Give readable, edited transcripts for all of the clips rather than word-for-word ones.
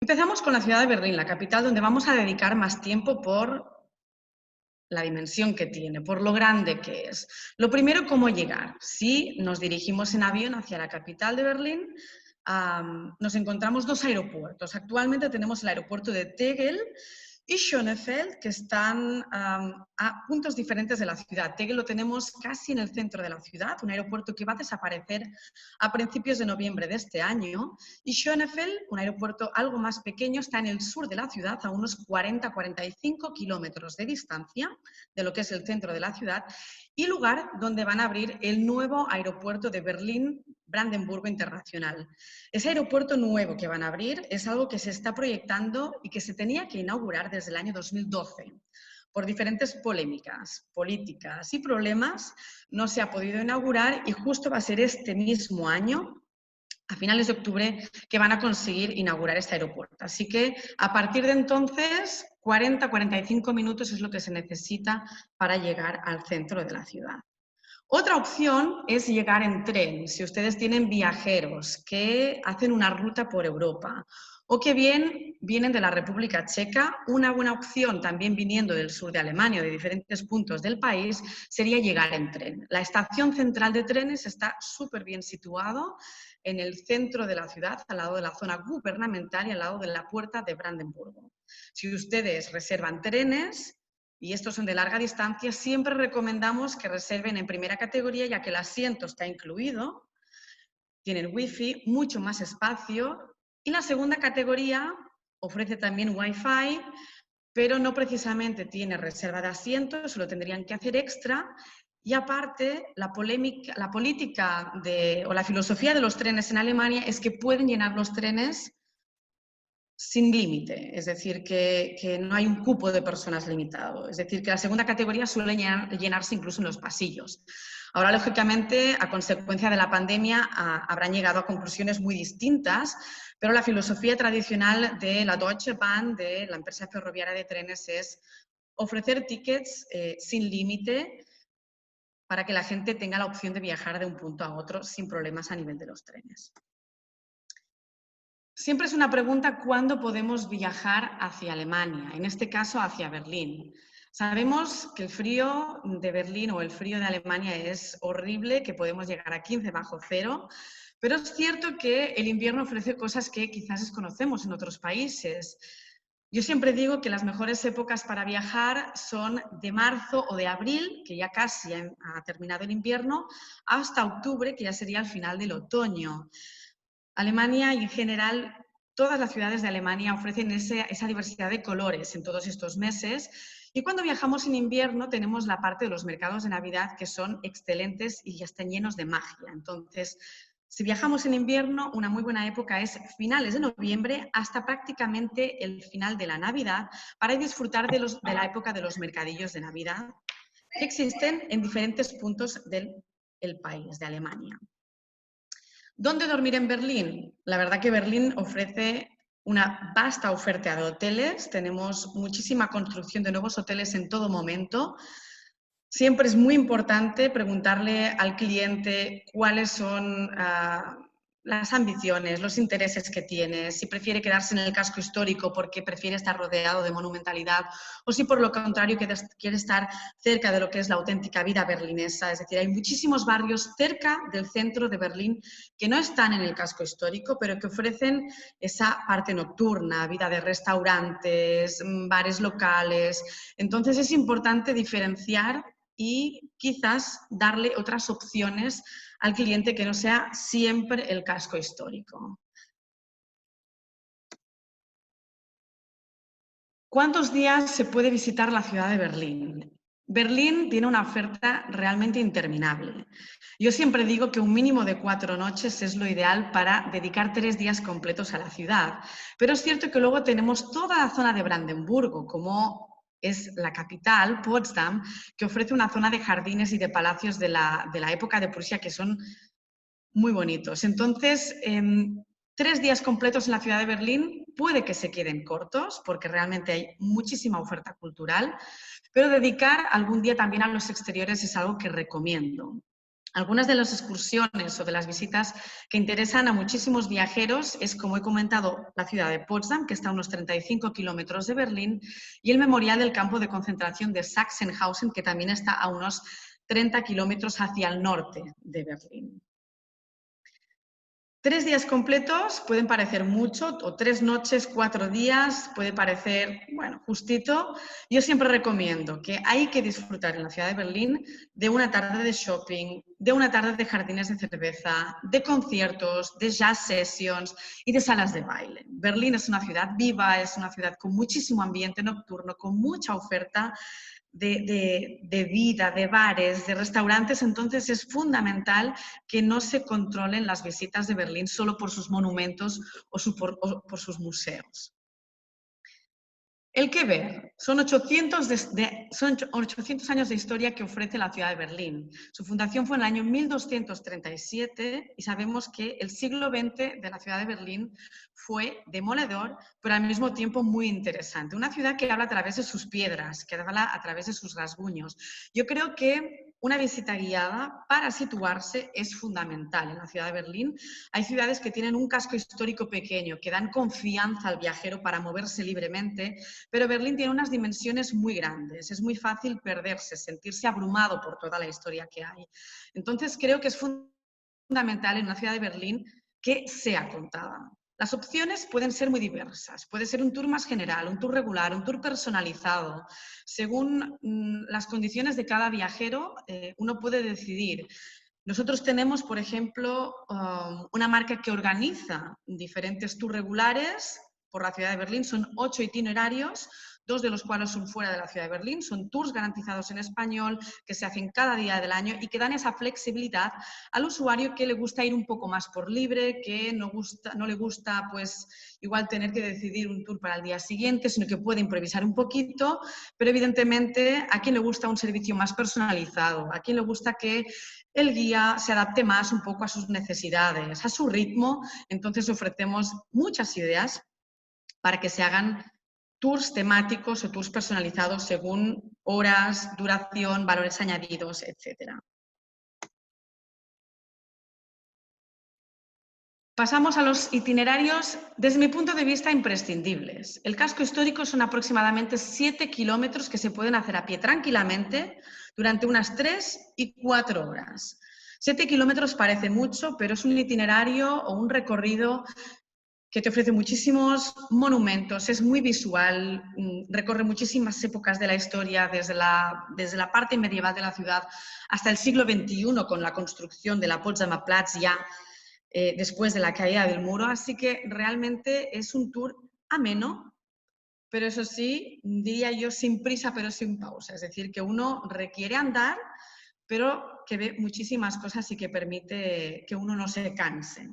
Empezamos con la ciudad de Berlín, la capital, donde vamos a dedicar más tiempo por la dimensión que tiene, por lo grande que es. Lo primero, ¿cómo llegar? Si nos dirigimos en avión hacia la capital de Berlín, nos encontramos dos aeropuertos. Actualmente tenemos el aeropuerto de Tegel y Schönefeld, que están a puntos diferentes de la ciudad. Tegel lo tenemos casi en el centro de la ciudad, un aeropuerto que va a desaparecer a principios de noviembre de este año, y Schönefeld, un aeropuerto algo más pequeño, está en el sur de la ciudad, a unos 40-45 kilómetros de distancia de lo que es el centro de la ciudad, y lugar donde van a abrir el nuevo aeropuerto de Berlín-Brandenburgo Internacional. Ese aeropuerto nuevo que van a abrir es algo que se está proyectando y que se tenía que inaugurar desde el año 2012. Por diferentes polémicas, políticas y problemas, no se ha podido inaugurar y justo va a ser este mismo año, a finales de octubre, que van a conseguir inaugurar este aeropuerto. Así que a partir de entonces, 40-45 minutos es lo que se necesita para llegar al centro de la ciudad. Otra opción es llegar en tren, si ustedes tienen viajeros que hacen una ruta por Europa o que bien vienen de la República Checa. Una buena opción, también viniendo del sur de Alemania o de diferentes puntos del país, sería llegar en tren. La estación central de trenes está súper bien situado en el centro de la ciudad, al lado de la zona gubernamental y al lado de la puerta de Brandenburgo. Si ustedes reservan trenes, y estos son de larga distancia, siempre recomendamos que reserven en primera categoría, ya que el asiento está incluido, tienen wifi, mucho más espacio, y la segunda categoría ofrece también wifi, pero no precisamente tiene reserva de asientos, lo tendrían que hacer extra. Y aparte, la política o la filosofía de los trenes en Alemania es que pueden llenar los trenes sin límite, es decir, que no hay un cupo de personas limitado. Es decir, que la segunda categoría suele llenarse incluso en los pasillos. Ahora, lógicamente, a consecuencia de la pandemia, habrán llegado a conclusiones muy distintas, pero la filosofía tradicional de la Deutsche Bahn, de la empresa ferroviaria de trenes, es ofrecer tickets sin límite para que la gente tenga la opción de viajar de un punto a otro sin problemas a nivel de los trenes. Siempre es una pregunta cuándo podemos viajar hacia Alemania, en este caso hacia Berlín. Sabemos que el frío de Berlín o el frío de Alemania es horrible, que podemos llegar a 15 bajo cero, pero es cierto que el invierno ofrece cosas que quizás desconocemos en otros países. Yo siempre digo que las mejores épocas para viajar son de marzo o de abril, que ya casi ha terminado el invierno, hasta octubre, que ya sería el final del otoño. Alemania y en general todas las ciudades de Alemania ofrecen esa diversidad de colores en todos estos meses, y cuando viajamos en invierno tenemos la parte de los mercados de Navidad que son excelentes y ya están llenos de magia. Entonces, si viajamos en invierno, una muy buena época es finales de noviembre hasta prácticamente el final de la Navidad para disfrutar de la época de los mercadillos de Navidad que existen en diferentes puntos del país, de Alemania. ¿Dónde dormir en Berlín? La verdad que Berlín ofrece una vasta oferta de hoteles, tenemos muchísima construcción de nuevos hoteles en todo momento. Siempre es muy importante preguntarle al cliente cuáles son las ambiciones, los intereses que tiene, si prefiere quedarse en el casco histórico porque prefiere estar rodeado de monumentalidad o si por lo contrario quiere estar cerca de lo que es la auténtica vida berlinesa. Es decir, hay muchísimos barrios cerca del centro de Berlín que no están en el casco histórico, pero que ofrecen esa parte nocturna, vida de restaurantes, bares locales. Entonces es importante diferenciar y quizás darle otras opciones al cliente que no sea siempre el casco histórico. ¿Cuántos días se puede visitar la ciudad de Berlín? Berlín tiene una oferta realmente interminable. Yo siempre digo que un mínimo de 4 noches es lo ideal para dedicar 3 días completos a la ciudad. Pero es cierto que luego tenemos toda la zona de Brandenburgo, como es la capital, Potsdam, que ofrece una zona de jardines y de palacios de la época de Prusia que son muy bonitos. Entonces, 3 días completos en la ciudad de Berlín puede que se queden cortos porque realmente hay muchísima oferta cultural, pero dedicar algún día también a los exteriores es algo que recomiendo. Algunas de las excursiones o de las visitas que interesan a muchísimos viajeros es, como he comentado, la ciudad de Potsdam, que está a unos 35 kilómetros de Berlín, y el memorial del campo de concentración de Sachsenhausen, que también está a unos 30 kilómetros hacia el norte de Berlín. 3 días completos pueden parecer mucho, o 3 noches, 4 días, puede parecer, bueno, justito. Yo siempre recomiendo que hay que disfrutar en la ciudad de Berlín de una tarde de shopping, de una tarde de jardines de cerveza, de conciertos, de jazz sessions y de salas de baile. Berlín es una ciudad viva, es una ciudad con muchísimo ambiente nocturno, con mucha oferta de vida, de bares, de restaurantes, entonces es fundamental que no se controlen las visitas de Berlín solo por sus monumentos o por sus museos. El que ver, son 800 años de historia que ofrece la ciudad de Berlín. Su fundación fue en el año 1237 y sabemos que el siglo XX de la ciudad de Berlín fue demoledor, pero al mismo tiempo muy interesante. Una ciudad que habla a través de sus piedras, que habla a través de sus rasguños. Yo creo que una visita guiada para situarse es fundamental en la ciudad de Berlín. Hay ciudades que tienen un casco histórico pequeño, que dan confianza al viajero para moverse libremente, pero Berlín tiene unas dimensiones muy grandes. Es muy fácil perderse, sentirse abrumado por toda la historia que hay. Entonces creo que es fundamental en una ciudad de Berlín que sea contada. Las opciones pueden ser muy diversas. Puede ser un tour más general, un tour regular, un tour personalizado. Según las condiciones de cada viajero, uno puede decidir. Nosotros tenemos, por ejemplo, una marca que organiza diferentes tours regulares por la ciudad de Berlín. Son 8 itinerarios, 2 de los cuales son fuera de la ciudad de Berlín. Son tours garantizados en español que se hacen cada día del año y que dan esa flexibilidad al usuario que le gusta ir un poco más por libre, que no le gusta pues igual tener que decidir un tour para el día siguiente, sino que puede improvisar un poquito, pero evidentemente a quien le gusta un servicio más personalizado, a quien le gusta que el guía se adapte más un poco a sus necesidades, a su ritmo. Entonces ofrecemos muchas ideas para que se hagan tours temáticos o tours personalizados según horas, duración, valores añadidos, etc. Pasamos a los itinerarios, desde mi punto de vista, imprescindibles. El casco histórico son aproximadamente 7 kilómetros que se pueden hacer a pie tranquilamente durante unas 3 y 4 horas. 7 kilómetros parece mucho, pero es un itinerario o un recorrido que te ofrece muchísimos monumentos, es muy visual, recorre muchísimas épocas de la historia, desde la parte medieval de la ciudad hasta el siglo XXI, con la construcción de la Potsdamer Platz ya después de la caída del muro. Así que realmente es un tour ameno, pero eso sí, diría yo, sin prisa pero sin pausa. Es decir, que uno requiere andar, pero que ve muchísimas cosas y que permite que uno no se canse.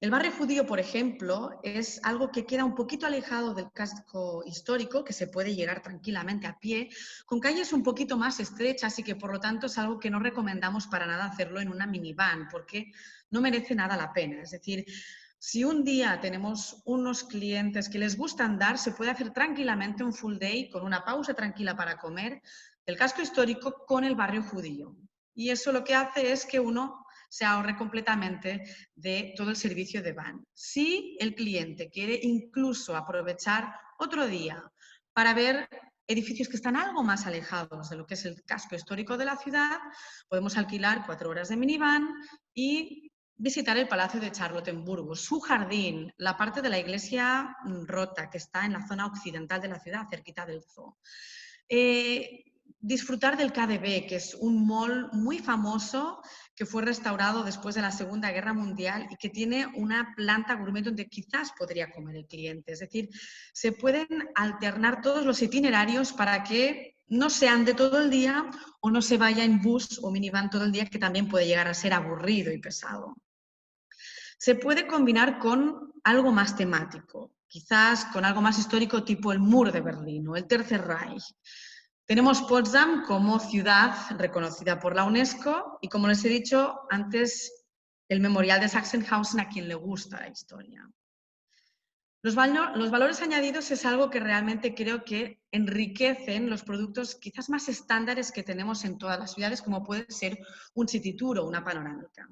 El barrio judío, por ejemplo, es algo que queda un poquito alejado del casco histórico, que se puede llegar tranquilamente a pie, con calles un poquito más estrechas y que por lo tanto es algo que no recomendamos para nada hacerlo en una minivan, porque no merece nada la pena. Es decir, si un día tenemos unos clientes que les gusta andar, se puede hacer tranquilamente un full day con una pausa tranquila para comer del casco histórico con el barrio judío. Y eso lo que hace es que uno se ahorre completamente de todo el servicio de van. Si el cliente quiere incluso aprovechar otro día para ver edificios que están algo más alejados de lo que es el casco histórico de la ciudad, podemos alquilar 4 horas de minivan y visitar el Palacio de Charlottenburgo, su jardín, la parte de la iglesia rota que está en la zona occidental de la ciudad, cerquita del zoo. Disfrutar del KDB, que es un mall muy famoso que fue restaurado después de la Segunda Guerra Mundial y que tiene una planta gourmet donde quizás podría comer el cliente. Es decir, se pueden alternar todos los itinerarios para que no se ande todo el día o no se vaya en bus o minivan todo el día, que también puede llegar a ser aburrido y pesado. Se puede combinar con algo más temático, quizás con algo más histórico tipo el Muro de Berlín o el Tercer Reich. Tenemos Potsdam como ciudad reconocida por la UNESCO y, como les he dicho antes, el memorial de Sachsenhausen a quien le gusta la historia. Los valores añadidos es algo que realmente creo que enriquecen los productos quizás más estándares que tenemos en todas las ciudades, como puede ser un city tour o una panorámica.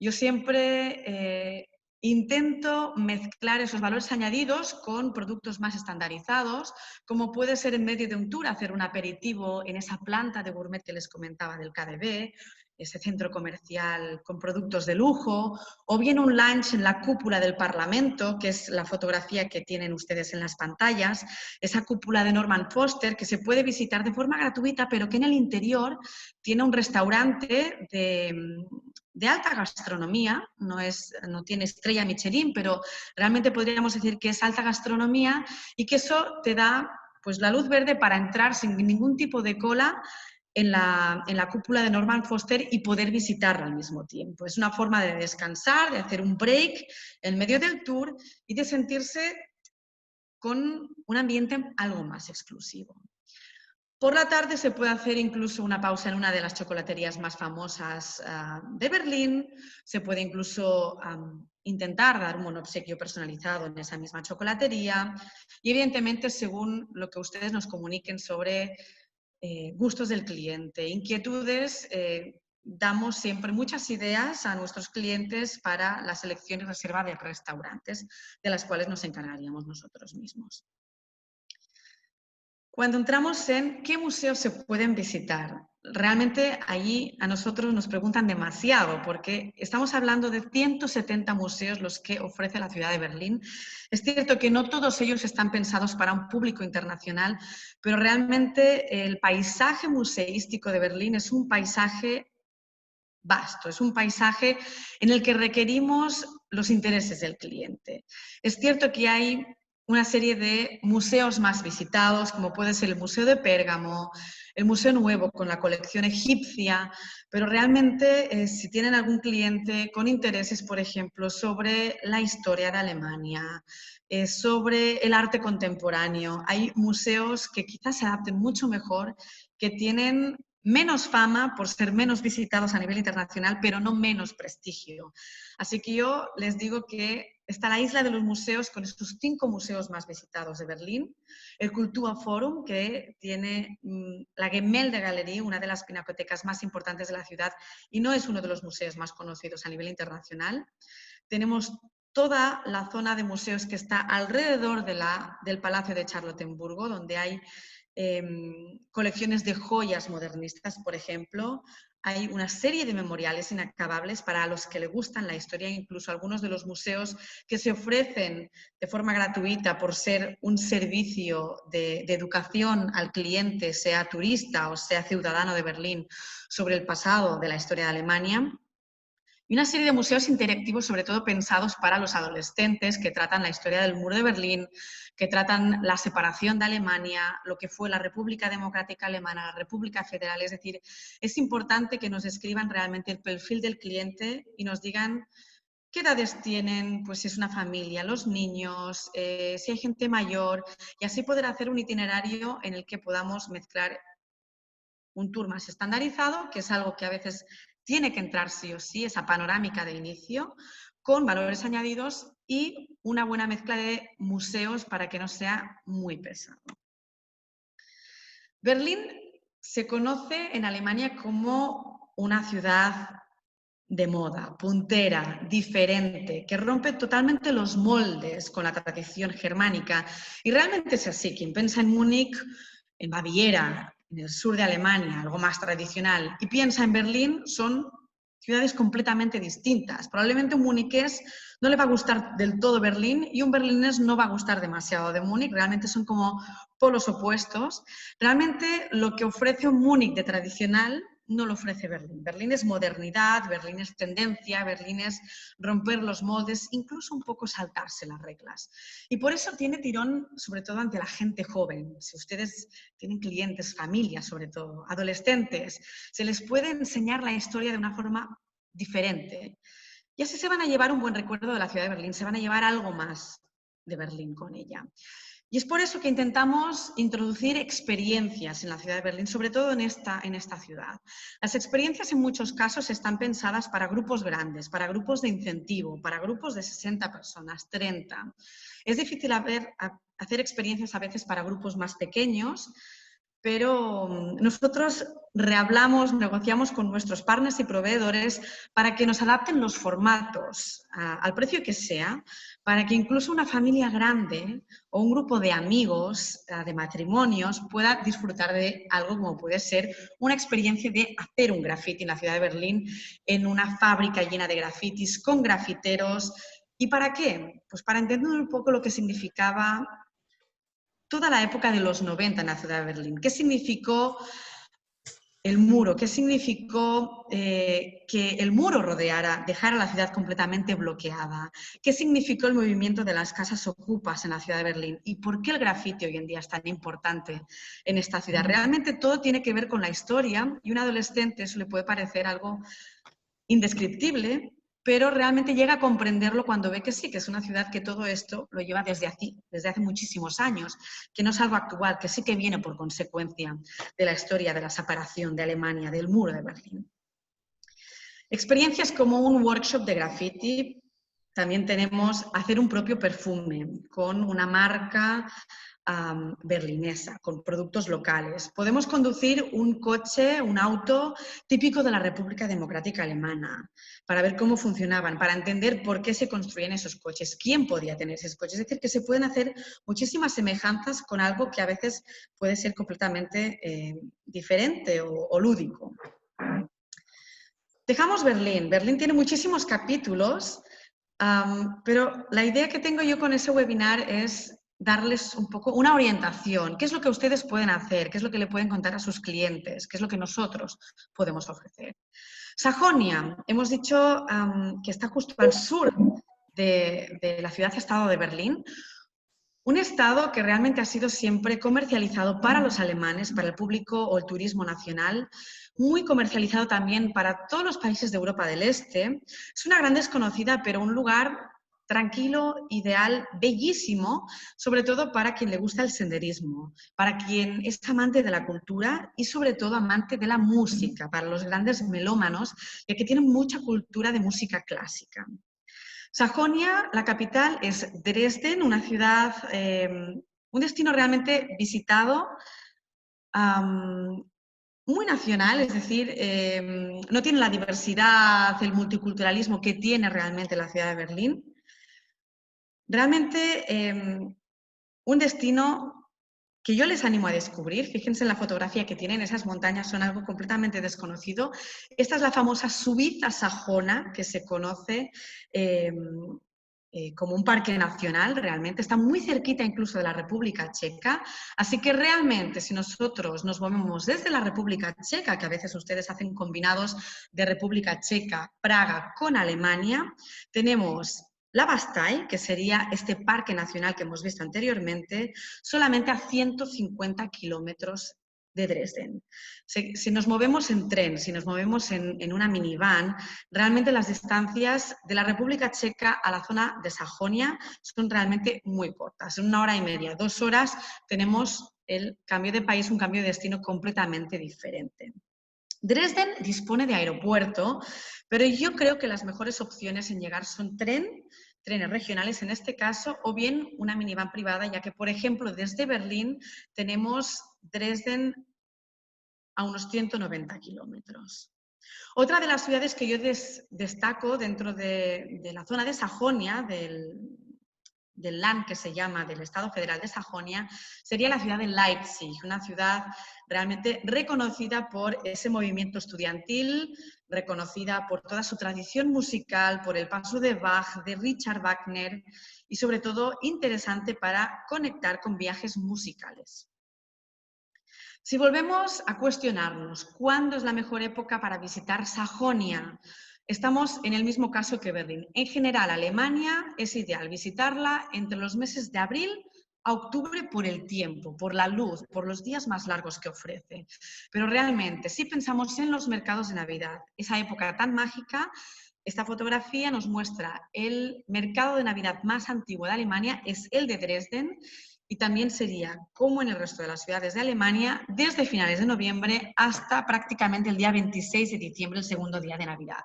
Yo siempre intento mezclar esos valores añadidos con productos más estandarizados, como puede ser en medio de un tour hacer un aperitivo en esa planta de gourmet que les comentaba del KDB, ese centro comercial con productos de lujo, o bien un lunch en la cúpula del Parlamento, que es la fotografía que tienen ustedes en las pantallas, esa cúpula de Norman Foster que se puede visitar de forma gratuita, pero que en el interior tiene un restaurante de alta gastronomía, no tiene estrella Michelin, pero realmente podríamos decir que es alta gastronomía y que eso te da pues, la luz verde para entrar sin ningún tipo de cola en la cúpula de Norman Foster y poder visitarla al mismo tiempo. Es una forma de descansar, de hacer un break en medio del tour y de sentirse con un ambiente algo más exclusivo. Por la tarde se puede hacer incluso una pausa en una de las chocolaterías más famosas de Berlín. Se puede incluso intentar dar un obsequio personalizado en esa misma chocolatería. Y evidentemente, según lo que ustedes nos comuniquen sobre gustos del cliente, inquietudes, damos siempre muchas ideas a nuestros clientes para la selección y reserva de restaurantes, de las cuales nos encargaríamos nosotros mismos. Cuando entramos en qué museos se pueden visitar, realmente allí a nosotros nos preguntan demasiado porque estamos hablando de 170 museos los que ofrece la ciudad de Berlín. Es cierto que no todos ellos están pensados para un público internacional, pero realmente el paisaje museístico de Berlín es un paisaje vasto, es un paisaje en el que requerimos los intereses del cliente. Es cierto que hay una serie de museos más visitados, como puede ser el Museo de Pérgamo, el Museo Nuevo con la colección egipcia, pero realmente si tienen algún cliente con intereses, por ejemplo, sobre la historia de Alemania, sobre el arte contemporáneo, hay museos que quizás se adapten mucho mejor, que tienen menos fama por ser menos visitados a nivel internacional, pero no menos prestigio. Así que yo les digo que está la Isla de los Museos con estos 5 museos más visitados de Berlín, el Kulturforum, que tiene la Gemäldegalerie, una de las pinacotecas más importantes de la ciudad y no es uno de los museos más conocidos a nivel internacional. Tenemos toda la zona de museos que está alrededor del Palacio de Charlottenburgo, donde hay colecciones de joyas modernistas, por ejemplo. Hay una serie de memoriales inacabables para los que le gustan la historia, incluso algunos de los museos que se ofrecen de forma gratuita por ser un servicio de educación al cliente, sea turista o sea ciudadano de Berlín, sobre el pasado de la historia de Alemania. Y una serie de museos interactivos, sobre todo pensados para los adolescentes, que tratan la historia del Muro de Berlín, que tratan la separación de Alemania, lo que fue la República Democrática Alemana, la República Federal. Es decir, es importante que nos describan realmente el perfil del cliente y nos digan qué edades tienen, pues si es una familia, los niños, si hay gente mayor, y así poder hacer un itinerario en el que podamos mezclar un tour más estandarizado, que es algo que a veces tiene que entrar sí o sí, esa panorámica de inicio, con valores añadidos y una buena mezcla de museos para que no sea muy pesado. Berlín se conoce en Alemania como una ciudad de moda, puntera, diferente, que rompe totalmente los moldes con la tradición germánica. Y realmente es así. Quien piensa en Múnich, en Baviera, en el sur de Alemania, algo más tradicional, y piensa en Berlín, son ciudades completamente distintas. Probablemente un muniqués no le va a gustar del todo Berlín y un berlinés no va a gustar demasiado de Múnich. Realmente son como polos opuestos. Realmente lo que ofrece un Múnich de tradicional no lo ofrece Berlín. Berlín es modernidad, Berlín es tendencia, Berlín es romper los moldes, incluso un poco saltarse las reglas. Y por eso tiene tirón, sobre todo ante la gente joven. Si ustedes tienen clientes, familias sobre todo, adolescentes, se les puede enseñar la historia de una forma diferente. Y así se van a llevar un buen recuerdo de la ciudad de Berlín, se van a llevar algo más de Berlín con ella. Y es por eso que intentamos introducir experiencias en la ciudad de Berlín, sobre todo en esta ciudad. Las experiencias en muchos casos están pensadas para grupos grandes, para grupos de incentivo, para grupos de 60 personas, 30. Es difícil hacer experiencias a veces para grupos más pequeños, pero nosotros rehablamos, negociamos con nuestros partners y proveedores para que nos adapten los formatos al precio que sea, para que incluso una familia grande o un grupo de amigos, de matrimonios, pueda disfrutar de algo como puede ser una experiencia de hacer un graffiti en la ciudad de Berlín, en una fábrica llena de grafitis, con grafiteros. ¿Y para qué? Pues para entender un poco lo que significaba toda la época de los 90 en la ciudad de Berlín. ¿Qué significó el muro? ¿Qué significó que el muro dejara la ciudad completamente bloqueada? ¿Qué significó el movimiento de las casas ocupas en la ciudad de Berlín? ¿Y por qué el grafiti hoy en día es tan importante en esta ciudad? Realmente todo tiene que ver con la historia y a un adolescente eso le puede parecer algo indescriptible, pero realmente llega a comprenderlo cuando ve que sí, que es una ciudad que todo esto lo lleva desde hace muchísimos años, que no es algo actual, que sí que viene por consecuencia de la historia de la separación de Alemania, del muro de Berlín. Experiencias como un workshop de graffiti, también tenemos hacer un propio perfume con una marca berlinesa, con productos locales. Podemos conducir un coche, un auto típico de la República Democrática Alemana, para ver cómo funcionaban, para entender por qué se construían esos coches, quién podía tener esos coches. Es decir, que se pueden hacer muchísimas semejanzas con algo que a veces puede ser completamente diferente o lúdico. Dejamos Berlín. Berlín tiene muchísimos capítulos, pero la idea que tengo yo con ese webinar es darles un poco una orientación. ¿Qué es lo que ustedes pueden hacer? ¿Qué es lo que le pueden contar a sus clientes? ¿Qué es lo que nosotros podemos ofrecer? Sajonia, hemos dicho que está justo al sur de la ciudad-estado de Berlín. Un estado que realmente ha sido siempre comercializado para los alemanes, para el público o el turismo nacional, muy comercializado también para todos los países de Europa del Este. Es una gran desconocida, pero un lugar tranquilo, ideal, bellísimo, sobre todo para quien le gusta el senderismo, para quien es amante de la cultura y sobre todo amante de la música, para los grandes melómanos, ya que tienen mucha cultura de música clásica. Sajonia, la capital, es Dresden, una ciudad, un destino realmente visitado, muy nacional, es decir, no tiene la diversidad, el multiculturalismo que tiene realmente la ciudad de Berlín. Realmente un destino que yo les animo a descubrir. Fíjense en la fotografía que tienen, esas montañas son algo completamente desconocido. Esta es la famosa Subiza Sajona, que se conoce como un parque nacional, realmente está muy cerquita incluso de la República Checa, así que realmente si nosotros nos movemos desde la República Checa, que a veces ustedes hacen combinados de República Checa, Praga con Alemania, tenemos la Bastei, que sería este parque nacional que hemos visto anteriormente, solamente a 150 kilómetros de Dresden. Si nos movemos en tren, si nos movemos en una minivan, realmente las distancias de la República Checa a la zona de Sajonia son realmente muy cortas. En 1 hora y media, 2 horas, tenemos el cambio de país, un cambio de destino completamente diferente. Dresden dispone de aeropuerto, pero yo creo que las mejores opciones en llegar son trenes regionales en este caso, o bien una minivan privada, ya que, por ejemplo, desde Berlín tenemos Dresden a unos 190 kilómetros. Otra de las ciudades que yo destaco dentro de la zona de Sajonia, del Land que se llama, del Estado Federal de Sajonia, sería la ciudad de Leipzig, una ciudad realmente reconocida por ese movimiento estudiantil, reconocida por toda su tradición musical, por el paso de Bach, de Richard Wagner y sobre todo interesante para conectar con viajes musicales. Si volvemos a cuestionarnos cuándo es la mejor época para visitar Sajonia, estamos en el mismo caso que Berlín. En general, Alemania es ideal visitarla entre los meses de abril a octubre por el tiempo, por la luz, por los días más largos que ofrece. Pero realmente, si pensamos en los mercados de Navidad, esa época tan mágica, esta fotografía nos muestra el mercado de Navidad más antiguo de Alemania, es el de Dresden, y también sería, como en el resto de las ciudades de Alemania, desde finales de noviembre hasta prácticamente el día 26 de diciembre, el segundo día de Navidad.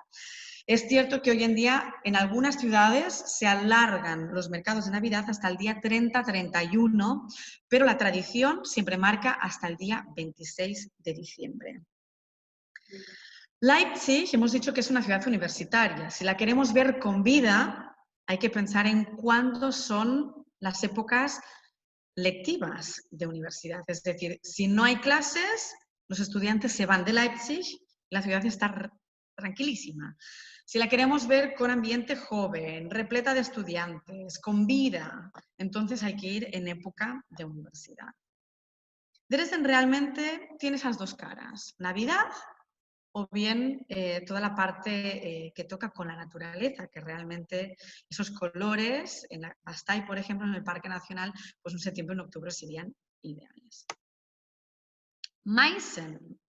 Es cierto que hoy en día en algunas ciudades se alargan los mercados de Navidad hasta el día 30-31, pero la tradición siempre marca hasta el día 26 de diciembre. Leipzig, hemos dicho que es una ciudad universitaria. Si la queremos ver con vida, hay que pensar en cuándo son las épocas lectivas de universidad. Es decir, si no hay clases, los estudiantes se van de Leipzig y la ciudad está tranquilísima. Si la queremos ver con ambiente joven, repleta de estudiantes, con vida, entonces hay que ir en época de universidad. Dresden realmente tiene esas dos caras, Navidad o bien toda la parte que toca con la naturaleza, que realmente esos colores, en la Bastei, por ejemplo, en el Parque Nacional, pues en septiembre y en octubre serían ideales. Meißen,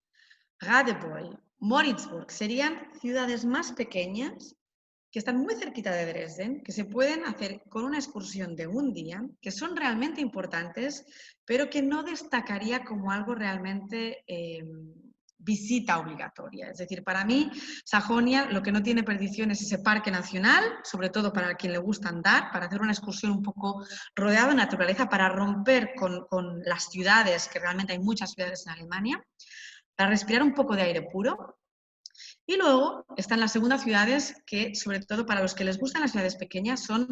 Radebeul, Moritzburg serían ciudades más pequeñas que están muy cerquita de Dresden, que se pueden hacer con una excursión de un día, que son realmente importantes, pero que no destacaría como algo realmente visita obligatoria. Es decir, para mí, Sajonia lo que no tiene perdición es ese parque nacional, sobre todo para quien le gusta andar, para hacer una excursión un poco rodeado de naturaleza, para romper con las ciudades, que realmente hay muchas ciudades en Alemania, para respirar un poco de aire puro. Y luego están las segundas ciudades que, sobre todo para los que les gustan las ciudades pequeñas, son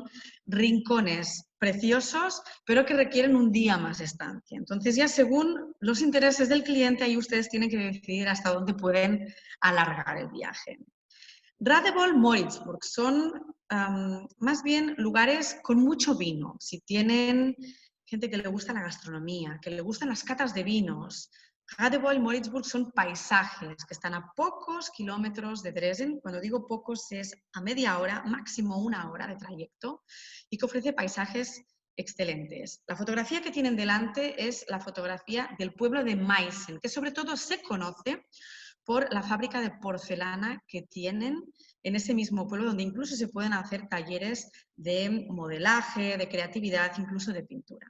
rincones preciosos, pero que requieren un día más de estancia. Entonces ya según los intereses del cliente, ahí ustedes tienen que decidir hasta dónde pueden alargar el viaje. Radebeul, Moritzburg son más bien lugares con mucho vino. Si tienen gente que le gusta la gastronomía, que le gustan las catas de vinos, Radebeul y Moritzburg son paisajes que están a pocos kilómetros de Dresden. Cuando digo pocos es a media hora, máximo una hora de trayecto, y que ofrece paisajes excelentes. La fotografía que tienen delante es la fotografía del pueblo de Meißen, que sobre todo se conoce por la fábrica de porcelana que tienen en ese mismo pueblo, donde incluso se pueden hacer talleres de modelaje, de creatividad, incluso de pintura.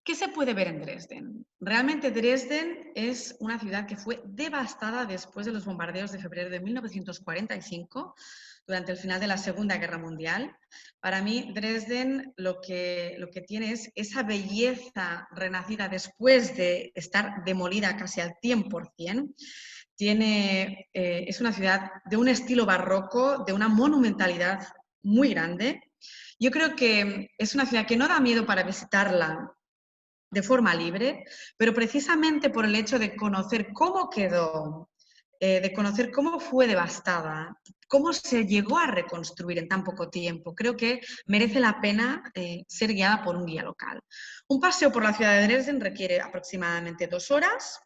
¿Qué se puede ver en Dresden? Realmente Dresden es una ciudad que fue devastada después de los bombardeos de febrero de 1945, durante el final de la Segunda Guerra Mundial. Para mí, Dresden lo que tiene es esa belleza renacida después de estar demolida casi al 100%. Es una ciudad de un estilo barroco, de una monumentalidad muy grande. Yo creo que es una ciudad que no da miedo para visitarla de forma libre, pero precisamente por el hecho de conocer cómo quedó, de conocer cómo fue devastada, cómo se llegó a reconstruir en tan poco tiempo, creo que merece la pena ser guiada por un guía local. Un paseo por la ciudad de Dresden requiere aproximadamente 2 horas.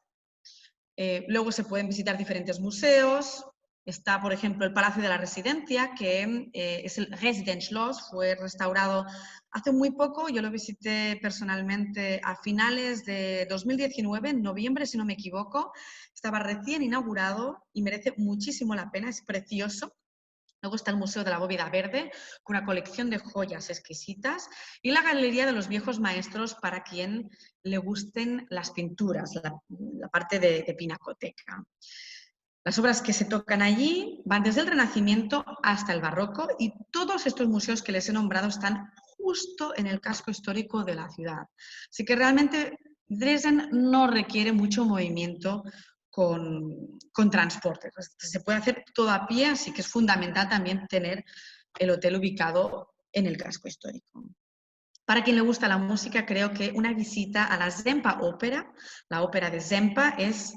Luego se pueden visitar diferentes museos. Está, por ejemplo, el Palacio de la Residencia, que es el Residenzschloss, fue restaurado hace muy poco. Yo lo visité personalmente a finales de 2019, en noviembre, si no me equivoco. Estaba recién inaugurado y merece muchísimo la pena, es precioso. Luego está el Museo de la Bóveda Verde, con una colección de joyas exquisitas, y la Galería de los Viejos Maestros para quien le gusten las pinturas, la parte de pinacoteca. Las obras que se tocan allí van desde el Renacimiento hasta el Barroco, y todos estos museos que les he nombrado están justo en el casco histórico de la ciudad. Así que realmente Dresden no requiere mucho movimiento con transporte. Se puede hacer todo a pie, así que es fundamental también tener el hotel ubicado en el casco histórico. Para quien le gusta la música, creo que una visita a la Semper Ópera, la ópera de Semper, es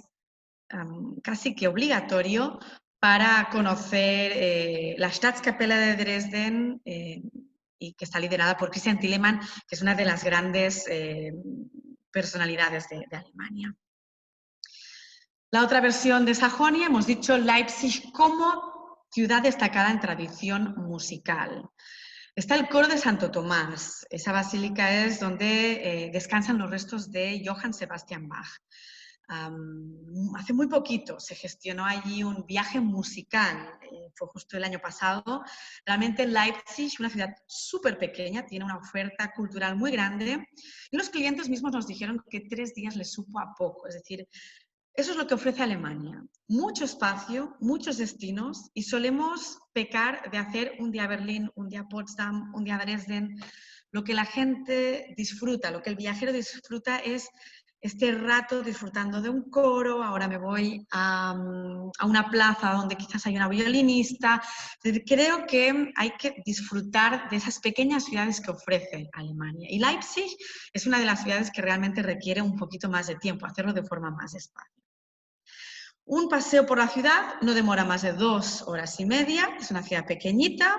casi que obligatorio para conocer la Staatskapelle de Dresden, y que está liderada por Christian Thielemann, que es una de las grandes personalidades de Alemania. La otra versión de Sajonia, hemos dicho Leipzig como ciudad destacada en tradición musical. Está el coro de Santo Tomás. Esa basílica es donde descansan los restos de Johann Sebastian Bach. Hace muy poquito se gestionó allí un viaje musical, fue justo el año pasado. Realmente Leipzig, una ciudad súper pequeña, tiene una oferta cultural muy grande, y los clientes mismos nos dijeron que 3 días les supo a poco, es decir, Eso es lo que ofrece Alemania. Mucho espacio, muchos destinos y solemos pecar de hacer un día Berlín, un día Potsdam, un día Dresden. Lo que la gente disfruta, lo que el viajero disfruta es este rato disfrutando de un coro, ahora me voy a una plaza donde quizás hay una violinista. Creo que hay que disfrutar de esas pequeñas ciudades que ofrece Alemania. Y Leipzig es una de las ciudades que realmente requiere un poquito más de tiempo, hacerlo de forma más despacio. Un paseo por la ciudad no demora más de 2 horas y media, es una ciudad pequeñita,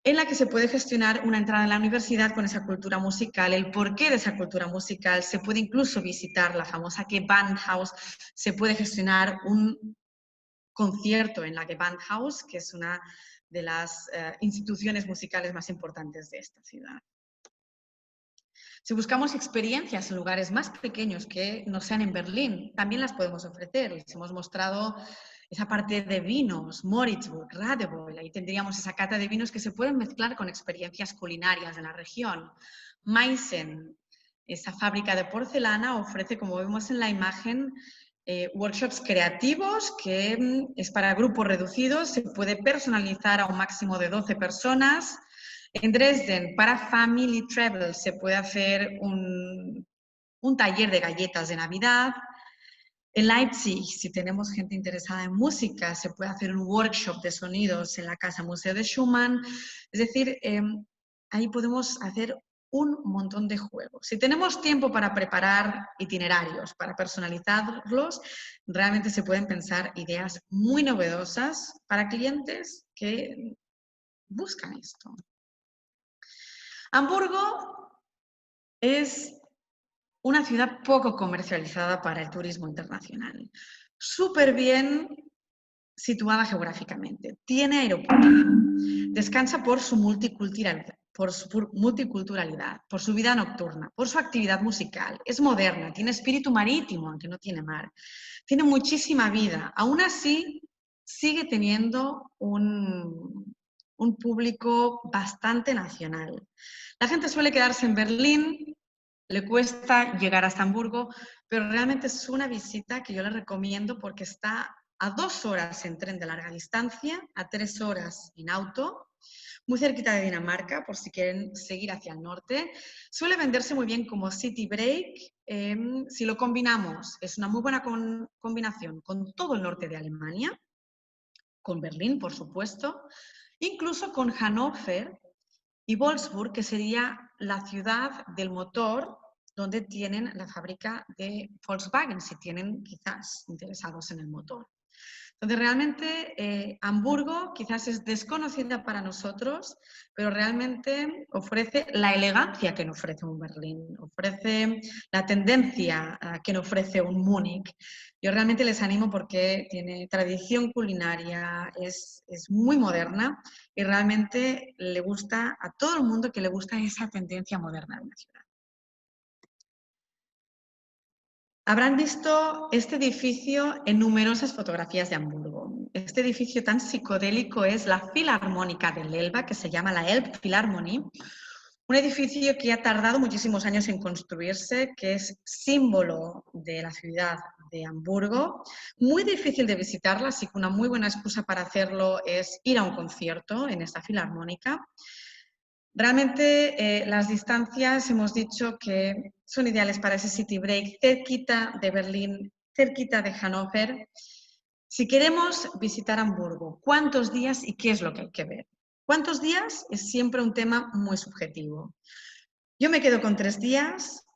en la que se puede gestionar una entrada en la universidad con esa cultura musical, el porqué de esa cultura musical, se puede incluso visitar la famosa Gewandhaus, se puede gestionar un concierto en la Gewandhaus, que es una de las instituciones musicales más importantes de esta ciudad. Si buscamos experiencias en lugares más pequeños que no sean en Berlín, también las podemos ofrecer. Les hemos mostrado esa parte de vinos, Moritzburg, Radebeul, ahí tendríamos esa cata de vinos que se pueden mezclar con experiencias culinarias de la región. Meissen, esa fábrica de porcelana, ofrece, como vemos en la imagen, workshops creativos que es para grupos reducidos, se puede personalizar a un máximo de 12 personas. En Dresden, para Family Travel, se puede hacer un taller de galletas de Navidad. En Leipzig, si tenemos gente interesada en música, se puede hacer un workshop de sonidos en la Casa Museo de Schumann. Es decir, ahí podemos hacer un montón de juegos. Si tenemos tiempo para preparar itinerarios, para personalizarlos, realmente se pueden pensar ideas muy novedosas para clientes que buscan esto. Hamburgo es una ciudad poco comercializada para el turismo internacional. Súper bien situada geográficamente. Tiene aeropuerto. Descansa por su multiculturalidad, por su vida nocturna, por su actividad musical. Es moderna, tiene espíritu marítimo, aunque no tiene mar. Tiene muchísima vida. Aún así, sigue teniendo un público bastante nacional. La gente suele quedarse en Berlín, le cuesta llegar hasta Hamburgo, pero realmente es una visita que yo le recomiendo porque está a 2 horas en tren de larga distancia, a 3 horas en auto, muy cerquita de Dinamarca, por si quieren seguir hacia el norte. Suele venderse muy bien como city break. Si lo combinamos, es una muy buena combinación con todo el norte de Alemania, con Berlín, por supuesto, incluso con Hannover y Wolfsburg, que sería la ciudad del motor donde tienen la fábrica de Volkswagen, si tienen quizás interesados en el motor. Entonces, realmente Hamburgo quizás es desconocida para nosotros, pero realmente ofrece la elegancia que no ofrece un Berlín, ofrece la tendencia que no ofrece un Múnich. Yo realmente les animo porque tiene tradición culinaria, es muy moderna y realmente le gusta a todo el mundo que le gusta esa tendencia moderna de una ciudad. Habrán visto este edificio en numerosas fotografías de Hamburgo. Este edificio tan psicodélico es la Filarmónica del Elba, que se llama la Elbphilharmonie. Un edificio que ha tardado muchísimos años en construirse, que es símbolo de la ciudad de Hamburgo. Muy difícil de visitarla, así que una muy buena excusa para hacerlo es ir a un concierto en esta Filarmónica. Realmente las distancias hemos dicho que son ideales para ese city break, cerquita de Berlín, cerquita de Hannover. Si queremos visitar Hamburgo, ¿cuántos días y qué es lo que hay que ver? ¿Cuántos días? Es siempre un tema muy subjetivo. Yo me quedo con 3 días.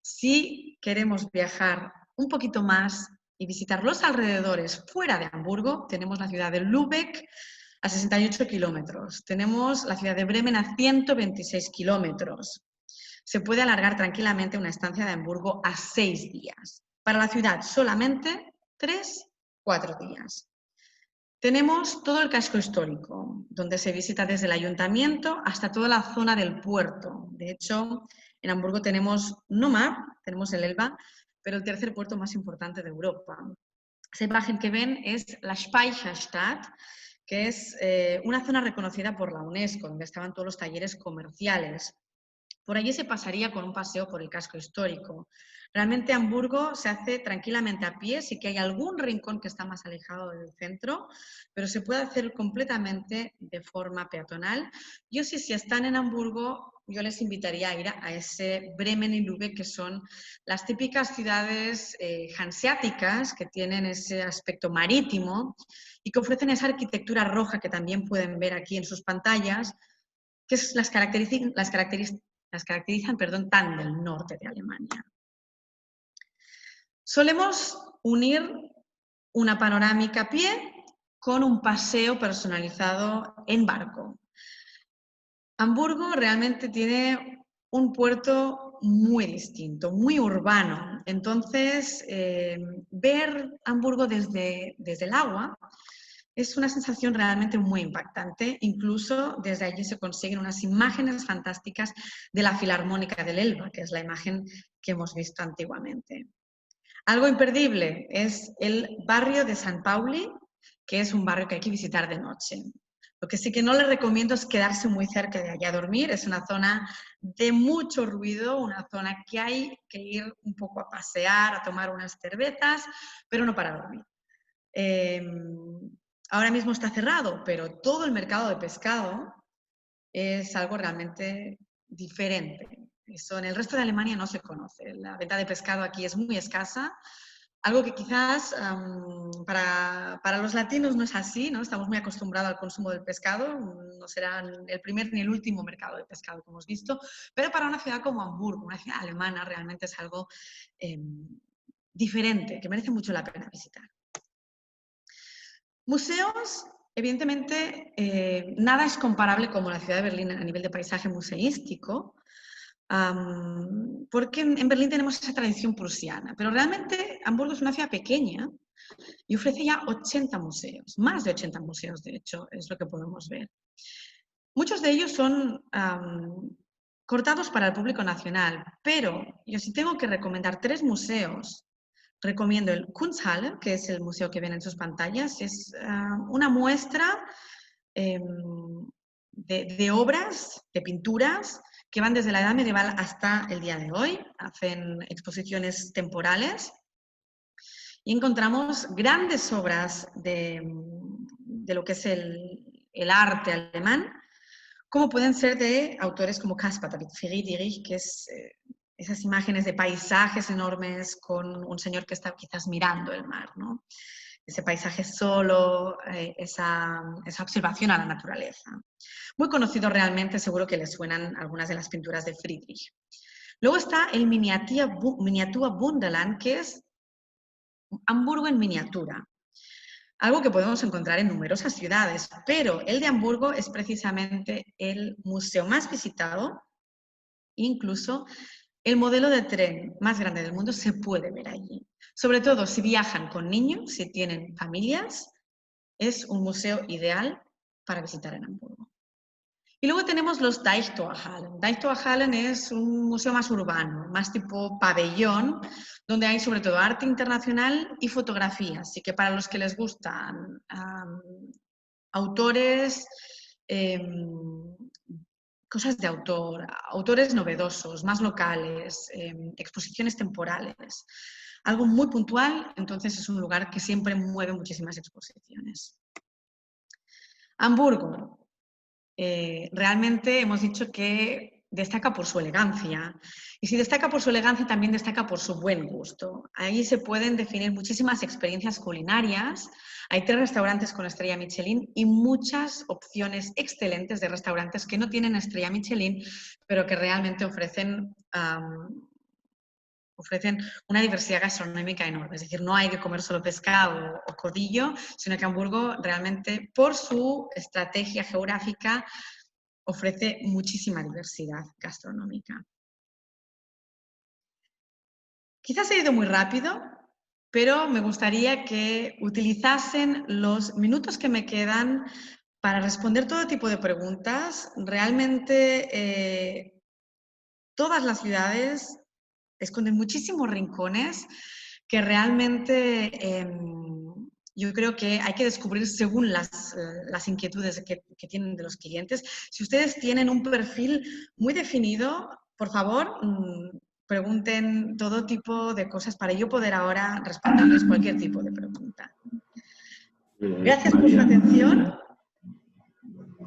Si queremos viajar un poquito más y visitar los alrededores fuera de Hamburgo, tenemos la ciudad de Lübeck, a 68 kilómetros. Tenemos la ciudad de Bremen a 126 kilómetros. Se puede alargar tranquilamente una estancia de Hamburgo a 6 días. Para la ciudad solamente 3-4 días. Tenemos todo el casco histórico, donde se visita desde el ayuntamiento hasta toda la zona del puerto. De hecho, en Hamburgo tenemos no mar, tenemos el Elba, pero el tercer puerto más importante de Europa. Esa imagen que ven es la Speicherstadt, que es una zona reconocida por la UNESCO, donde estaban todos los talleres comerciales. Por allí se pasaría con un paseo por el casco histórico. Realmente Hamburgo se hace tranquilamente a pie, sí que hay algún rincón que está más alejado del centro, pero se puede hacer completamente de forma peatonal. Yo sí, si están en Hamburgo, yo les invitaría a ir a ese Bremen y Lübeck, que son las típicas ciudades hanseáticas que tienen ese aspecto marítimo y que ofrecen esa arquitectura roja que también pueden ver aquí en sus pantallas, que las caracterizan tan del norte de Alemania. Solemos unir una panorámica a pie con un paseo personalizado en barco. Hamburgo realmente tiene un puerto muy distinto, muy urbano. Entonces, ver Hamburgo desde el agua es una sensación realmente muy impactante. Incluso desde allí se consiguen unas imágenes fantásticas de la Filarmónica del Elba, que es la imagen que hemos visto antiguamente. Algo imperdible es el barrio de San Pauli, que es un barrio que hay que visitar de noche. Lo que sí que no les recomiendo es quedarse muy cerca de allá a dormir. Es una zona de mucho ruido, una zona que hay que ir un poco a pasear, a tomar unas cervezas, pero no para dormir. Ahora mismo está cerrado, pero todo el mercado de pescado es algo realmente diferente. Eso en el resto de Alemania no se conoce. La venta de pescado aquí es muy escasa, algo que quizás para los latinos no es así, ¿no? Estamos muy acostumbrados al consumo del pescado, no será el primer ni el último mercado de pescado que hemos visto, pero para una ciudad como Hamburgo, una ciudad alemana, realmente es algo diferente, que merece mucho la pena visitar. Museos, evidentemente, nada es comparable como la ciudad de Berlín a nivel de paisaje museístico, porque en Berlín tenemos esa tradición prusiana, pero realmente Hamburgo es una ciudad pequeña y ofrece ya 80 museos, más de 80 museos, de hecho, es lo que podemos ver. Muchos de ellos son cortados para el público nacional, pero yo sí tengo que recomendar 3 museos. Recomiendo el Kunsthalle, que es el museo que ven en sus pantallas. Es una muestra de obras, de pinturas, que van desde la Edad Medieval hasta el día de hoy. Hacen exposiciones temporales y encontramos grandes obras de lo que es el arte alemán, como pueden ser de autores como Caspar David Friedrich, que es esas imágenes de paisajes enormes con un señor que está quizás mirando el mar, ¿no? Ese paisaje solo, esa observación a la naturaleza. Muy conocido realmente, seguro que les suenan algunas de las pinturas de Friedrich. Luego está el Miniatura Wunderland, que es Hamburgo en miniatura. Algo que podemos encontrar en numerosas ciudades, pero el de Hamburgo es precisamente el museo más visitado. Incluso el modelo de tren más grande del mundo se puede ver allí. Sobre todo si viajan con niños, si tienen familias, es un museo ideal para visitar en Hamburgo. Y luego tenemos los Deichtorhallen. Deichtorhallen es un museo más urbano, más tipo pabellón, donde hay sobre todo arte internacional y fotografía. Así que para los que les gustan autores, cosas de autor, autores novedosos, más locales, exposiciones temporales, algo muy puntual, entonces es un lugar que siempre mueve muchísimas exposiciones. Hamburgo. Realmente hemos dicho que destaca por su elegancia. Y si destaca por su elegancia, también destaca por su buen gusto. Ahí se pueden definir muchísimas experiencias culinarias. Hay 3 restaurantes con estrella Michelin y muchas opciones excelentes de restaurantes que no tienen estrella Michelin, pero que realmente ofrecen una diversidad gastronómica enorme. Es decir, no hay que comer solo pescado o codillo, sino que Hamburgo realmente, por su estrategia geográfica, ofrece muchísima diversidad gastronómica. Quizás he ido muy rápido, pero me gustaría que utilizasen los minutos que me quedan para responder todo tipo de preguntas. Realmente todas las ciudades esconden muchísimos rincones que realmente yo creo que hay que descubrir según las inquietudes que tienen de los clientes. Si ustedes tienen un perfil muy definido, por favor, pregunten todo tipo de cosas para yo poder ahora responderles cualquier tipo de pregunta. Gracias por su María. atención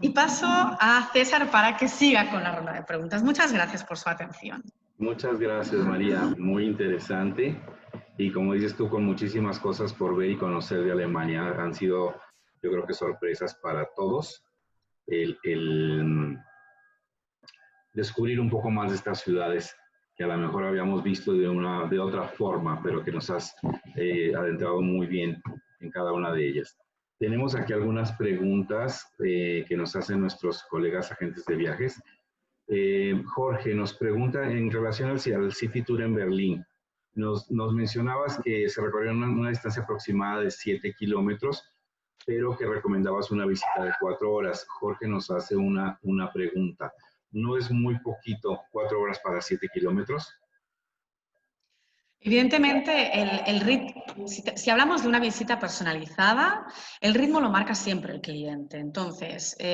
y paso a César para que siga con la ronda de preguntas. Muchas gracias por su atención. Muchas gracias, María. Muy interesante. Y como dices tú, con muchísimas cosas por ver y conocer de Alemania. Han sido, yo creo que sorpresas para todos. El descubrir un poco más de estas ciudades que a lo mejor habíamos visto de otra forma, pero que nos has adentrado muy bien en cada una de ellas. Tenemos aquí algunas preguntas que nos hacen nuestros colegas agentes de viajes. Jorge nos pregunta en relación al City Tour en Berlín. Nos mencionabas que se recorrió una distancia aproximada de 7 kilómetros, pero que recomendabas una visita de 4 horas. Jorge nos hace una pregunta. ¿No es muy poquito 4 horas para 7 kilómetros? Evidentemente, el ritmo, si hablamos de una visita personalizada, el ritmo lo marca siempre el cliente. Entonces, Sí.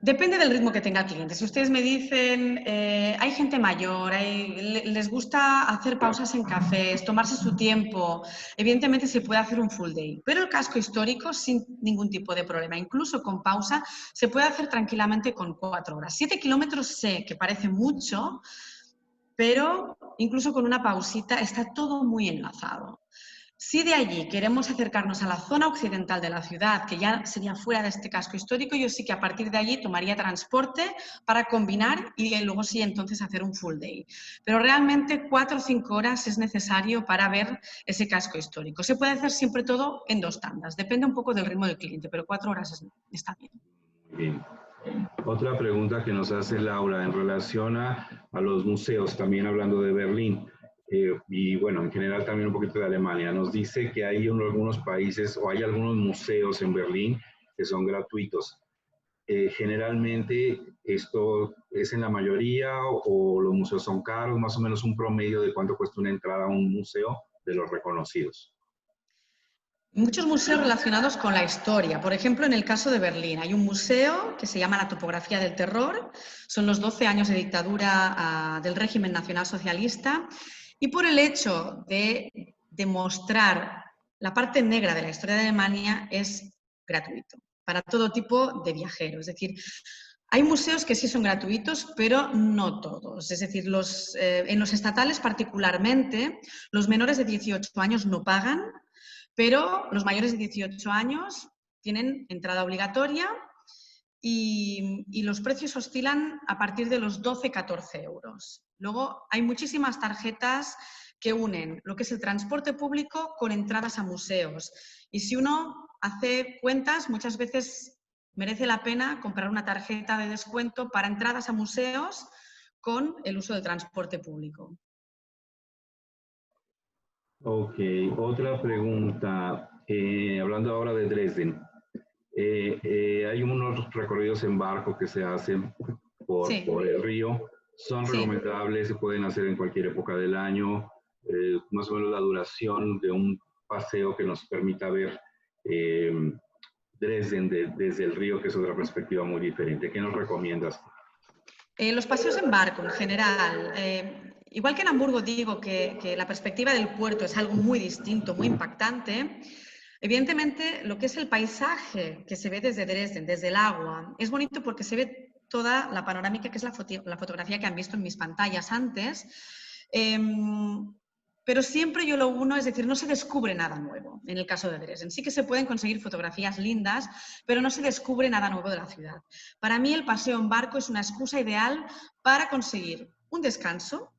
depende del ritmo que tenga el cliente. Si ustedes me dicen, hay gente mayor, les gusta hacer pausas en cafés, tomarse su tiempo, evidentemente se puede hacer un full day. Pero el casco histórico sin ningún tipo de problema, incluso con pausa, se puede hacer tranquilamente con 4 horas. 7 kilómetros sé que parece mucho, pero incluso con una pausita está todo muy enlazado. Si de allí queremos acercarnos a la zona occidental de la ciudad, que ya sería fuera de este casco histórico, yo sí que a partir de allí tomaría transporte para combinar y luego sí entonces hacer un full day. Pero realmente 4 o 5 horas es necesario para ver ese casco histórico. Se puede hacer siempre todo en 2 tandas, depende un poco del ritmo del cliente, pero 4 horas está bien. Bien. Otra pregunta que nos hace Laura en relación a los museos, también hablando de Berlín, y bueno, en general también un poquito de Alemania. Nos dice que hay algunos países o hay algunos museos en Berlín que son gratuitos. Generalmente, ¿esto es en la mayoría o los museos son caros? Más o menos un promedio de cuánto cuesta una entrada a un museo de los reconocidos. Muchos museos relacionados con la historia. Por ejemplo, en el caso de Berlín, hay un museo que se llama La Topografía del Terror. Son los 12 años de dictadura del régimen nacionalsocialista. Y por el hecho de demostrar la parte negra de la historia de Alemania, es gratuito para todo tipo de viajeros. Es decir, hay museos que sí son gratuitos, pero no todos. Es decir, en los estatales particularmente, los menores de 18 años no pagan, pero los mayores de 18 años tienen entrada obligatoria y los precios oscilan a partir de los 12-14 euros. Luego hay muchísimas tarjetas que unen lo que es el transporte público con entradas a museos. Y si uno hace cuentas, muchas veces merece la pena comprar una tarjeta de descuento para entradas a museos con el uso del transporte público. Ok, otra pregunta. Hablando ahora de Dresden. Hay unos recorridos en barco que se hacen Sí, por el río. Son sí. recomendables, se pueden hacer en cualquier época del año. Más o menos la duración de un paseo que nos permita ver Dresden desde el río, que es otra perspectiva muy diferente. ¿Qué nos recomiendas? Los paseos en barco, en general. Igual que en Hamburgo digo que la perspectiva del puerto es algo muy distinto, muy impactante, evidentemente lo que es el paisaje que se ve desde Dresden, desde el agua, es bonito porque se ve toda la panorámica, que es la fotografía que han visto en mis pantallas antes. Pero siempre yo lo uno, es decir, no se descubre nada nuevo en el caso de Dresden. Sí que se pueden conseguir fotografías lindas, pero no se descubre nada nuevo de la ciudad. Para mí el paseo en barco es una excusa ideal para conseguir un descanso,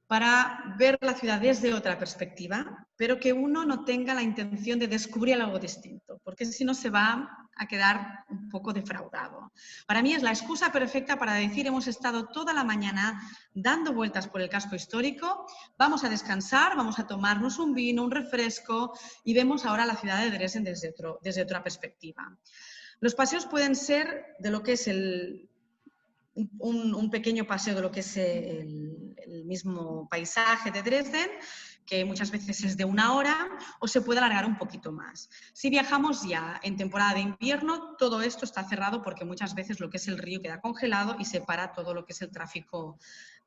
para ver la ciudad desde otra perspectiva, pero que uno no tenga la intención de descubrir algo distinto, porque si no se va a quedar un poco defraudado. Para mí es la excusa perfecta para decir, hemos estado toda la mañana dando vueltas por el casco histórico, vamos a descansar, vamos a tomarnos un vino, un refresco y vemos ahora la ciudad de Dresden desde otra perspectiva. Los paseos pueden ser de lo que es un pequeño paseo de lo que es el mismo paisaje de Dresden, que muchas veces es de 1 hora, o se puede alargar un poquito más. Si viajamos ya en temporada de invierno, todo esto está cerrado porque muchas veces lo que es el río queda congelado y separa todo lo que es el tráfico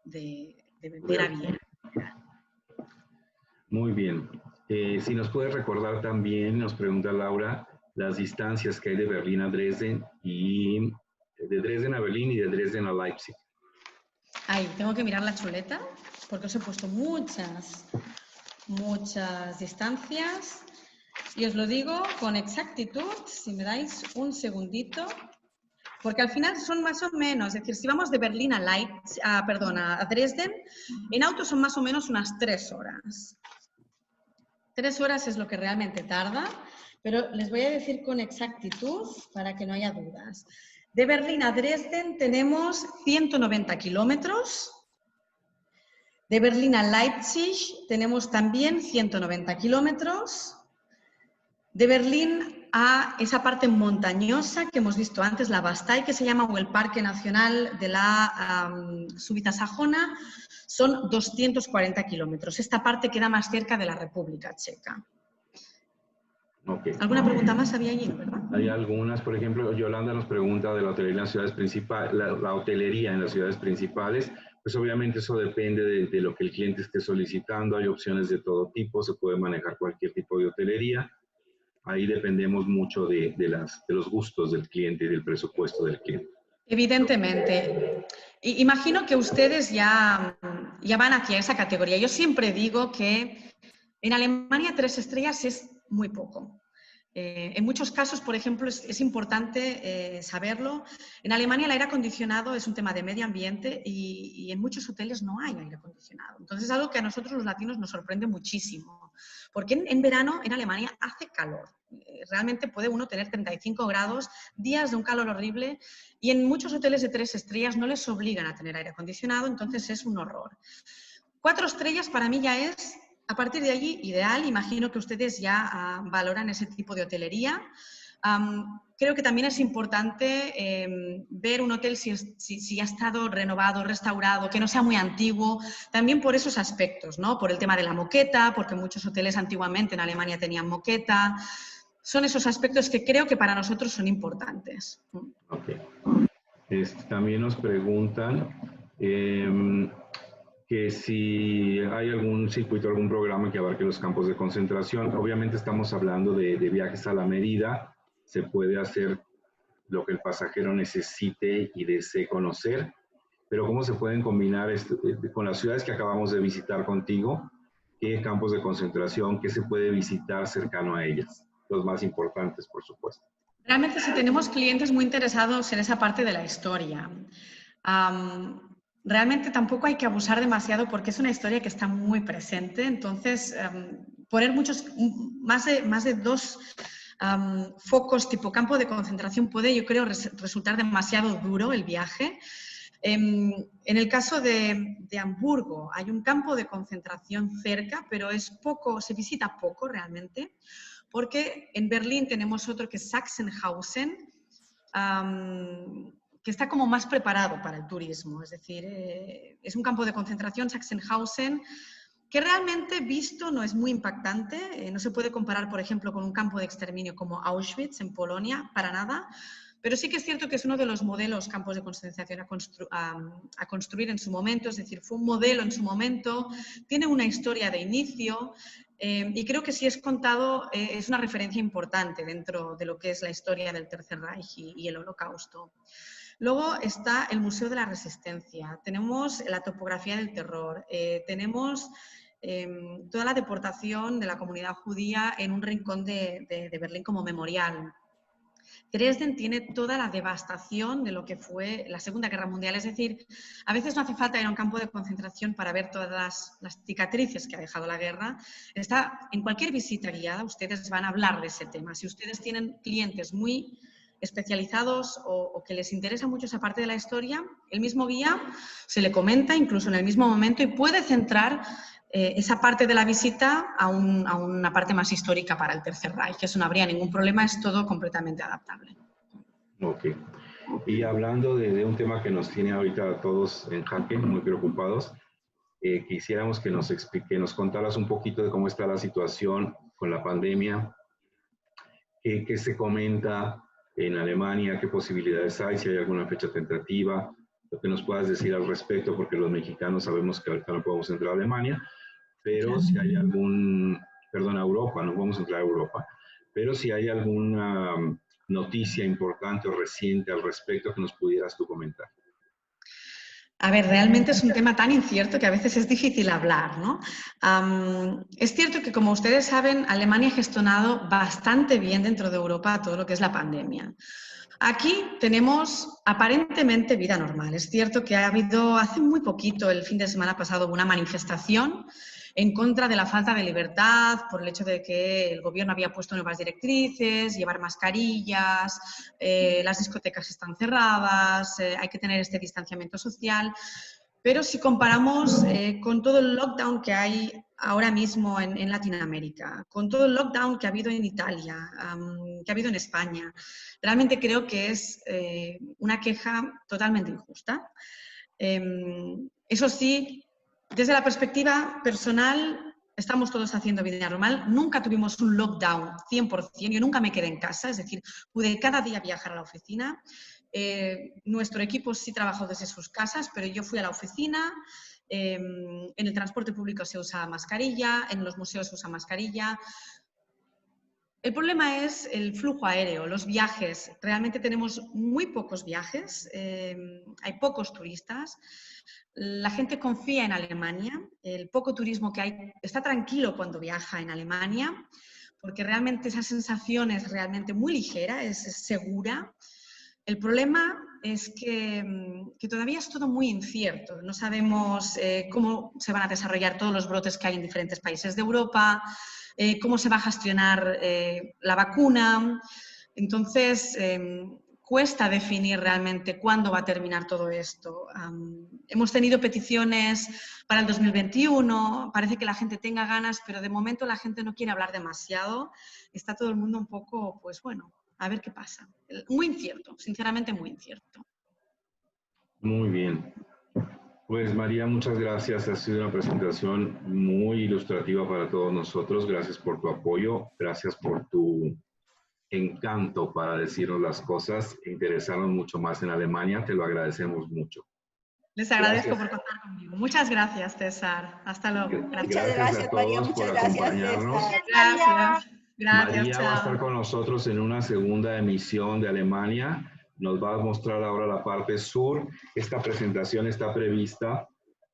de naviera. Muy bien. Si nos puedes recordar también, nos pregunta Laura, las distancias que hay de Berlín a Dresden y de Dresden a Berlín y de Dresden a Leipzig. Ahí, tengo que mirar la chuleta porque os he puesto muchas distancias y os lo digo con exactitud, si me dais un segundito, porque al final son más o menos, es decir, si vamos de Berlín a Dresden, en auto son más o menos unas 3 horas. 3 horas es lo que realmente tarda, pero les voy a decir con exactitud para que no haya dudas. De Berlín a Dresden tenemos 190 kilómetros. De Berlín a Leipzig tenemos también 190 kilómetros. De Berlín a esa parte montañosa que hemos visto antes, la Bastei, que se llama, o el Parque Nacional de la Súbita Sajona, son 240 kilómetros. Esta parte queda más cerca de la República Checa. Okay. ¿Alguna pregunta más había allí, verdad? Hay algunas, por ejemplo, Yolanda nos pregunta de la hotelería en las ciudades principales, la hotelería en las ciudades principales. Pues obviamente eso depende de lo que el cliente esté solicitando. Hay opciones de todo tipo, se puede manejar cualquier tipo de hotelería. Ahí dependemos mucho de los gustos del cliente y del presupuesto del cliente. Evidentemente. Imagino que ustedes ya van hacia esa categoría. Yo siempre digo que en Alemania 3 estrellas es muy poco. En muchos casos, por ejemplo, es importante saberlo. En Alemania el aire acondicionado es un tema de medio ambiente y en muchos hoteles no hay aire acondicionado. Entonces es algo que a nosotros los latinos nos sorprende muchísimo. Porque en verano en Alemania hace calor. Realmente puede uno tener 35 grados, días de un calor horrible, y en muchos hoteles de 3 estrellas no les obligan a tener aire acondicionado, entonces es un horror. 4 estrellas para mí ya es, a partir de allí, ideal. Imagino que ustedes ya valoran ese tipo de hotelería. Creo que también es importante ver un hotel si ha estado renovado, restaurado, que no sea muy antiguo, también por esos aspectos, ¿no? Por el tema de la moqueta, porque muchos hoteles antiguamente en Alemania tenían moqueta. Son esos aspectos que creo que para nosotros son importantes. Okay. También nos preguntan que si hay algún circuito, algún programa que abarque los campos de concentración. Obviamente estamos hablando de viajes a la medida. Se puede hacer lo que el pasajero necesite y desee conocer, pero ¿cómo se pueden combinar con las ciudades que acabamos de visitar contigo? ¿Qué campos de concentración, qué se puede visitar cercano a ellas? Los más importantes, por supuesto. Realmente si tenemos clientes muy interesados en esa parte de la historia, realmente tampoco hay que abusar demasiado porque es una historia que está muy presente, entonces poner más de 2 focos tipo campo de concentración puede, yo creo, resultar demasiado duro el viaje. En el caso de Hamburgo hay un campo de concentración cerca, pero es poco, se visita poco realmente, porque en Berlín tenemos otro que es Sachsenhausen, que está como más preparado para el turismo. Es decir, es un campo de concentración, Sachsenhausen, que realmente visto no es muy impactante. No se puede comparar, por ejemplo, con un campo de exterminio como Auschwitz en Polonia, para nada. Pero sí que es cierto que es uno de los modelos campos de concentración a construir en su momento. Es decir, fue un modelo en su momento, tiene una historia de inicio. Y creo que si es contado es una referencia importante dentro de lo que es la historia del Tercer Reich y el Holocausto. Luego está el Museo de la Resistencia, tenemos la topografía del terror, tenemos toda la deportación de la comunidad judía en un rincón de Berlín como memorial. Dresden tiene toda la devastación de lo que fue la Segunda Guerra Mundial. Es decir, a veces no hace falta ir a un campo de concentración para ver todas las cicatrices que ha dejado la guerra. En cualquier visita guiada ustedes van a hablar de ese tema. Si ustedes tienen clientes muy especializados o que les interesa mucho esa parte de la historia, el mismo guía se le comenta incluso en el mismo momento y puede centrar esa parte de la visita a una parte más histórica para el Tercer Reich. Eso no habría ningún problema, es todo completamente adaptable. Ok. Y hablando de un tema que nos tiene ahorita a todos en jaque, muy preocupados, quisiéramos que nos contaras un poquito de cómo está la situación con la pandemia, qué se comenta en Alemania, qué posibilidades hay, si hay alguna fecha tentativa, lo que nos puedas decir al respecto, porque los mexicanos sabemos que ahorita no podemos entrar a Alemania, pero Claro. si hay a Europa, no podemos entrar a Europa, pero si hay alguna noticia importante o reciente al respecto que nos pudieras tú comentar. A ver, realmente es un tema tan incierto que a veces es difícil hablar, ¿no? Es cierto que, como ustedes saben, Alemania ha gestionado bastante bien dentro de Europa todo lo que es la pandemia. Aquí tenemos aparentemente vida normal. Es cierto que ha habido hace muy poquito, el fin de semana pasado, una manifestación en contra de la falta de libertad por el hecho de que el gobierno había puesto nuevas directrices, llevar mascarillas, las discotecas están cerradas, hay que tener este distanciamiento social. Pero si comparamos con todo el lockdown que hay ahora mismo en Latinoamérica, con todo el lockdown que ha habido en Italia, que ha habido en España, realmente creo que es una queja totalmente injusta. Eso sí, desde la perspectiva personal, estamos todos haciendo vida normal. Nunca tuvimos un lockdown 100%. Yo nunca me quedé en casa, es decir, pude cada día viajar a la oficina. Nuestro equipo sí trabajó desde sus casas, pero yo fui a la oficina. En el transporte público se usa mascarilla, en los museos se usa mascarilla. El problema es el flujo aéreo, los viajes. Realmente tenemos muy pocos viajes, hay pocos turistas. La gente confía en Alemania, el poco turismo que hay está tranquilo cuando viaja en Alemania, porque realmente esa sensación es realmente muy ligera, es segura. El problema es que todavía es todo muy incierto. No sabemos cómo se van a desarrollar todos los brotes que hay en diferentes países de Europa, cómo se va a gestionar la vacuna. Entonces, cuesta definir realmente cuándo va a terminar todo esto. Hemos tenido peticiones para el 2021, parece que la gente tenga ganas, pero de momento la gente no quiere hablar demasiado. Está todo el mundo un poco, pues bueno, a ver qué pasa. Muy incierto, sinceramente muy incierto. Muy bien. Pues María, muchas gracias. Ha sido una presentación muy ilustrativa para todos nosotros. Gracias por tu apoyo, gracias por tu encanto para decirnos las cosas e interesarnos mucho más en Alemania. Te lo agradecemos mucho. Les agradezco por contar conmigo. Muchas gracias, César. Hasta luego. Gracias a todos por acompañarnos. Gracias. Gracias, María va a estar chao. con nosotros en una segunda emisión de Alemania. Nos va a mostrar ahora la parte sur. Esta presentación está prevista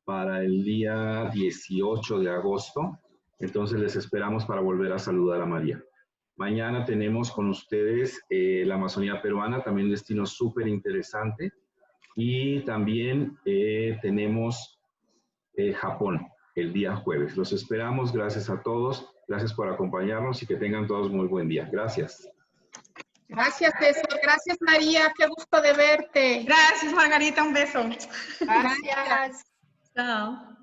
para el día 18 de agosto. Entonces les esperamos para volver a saludar a María. Mañana tenemos con ustedes la Amazonía peruana, también un destino súper interesante. Y también tenemos Japón el día jueves. Los esperamos. Gracias a todos. Gracias por acompañarnos y que tengan todos muy buen día. Gracias. Gracias, César. Gracias, María. Qué gusto de verte. Gracias, Margarita. Un beso. Gracias. Chao.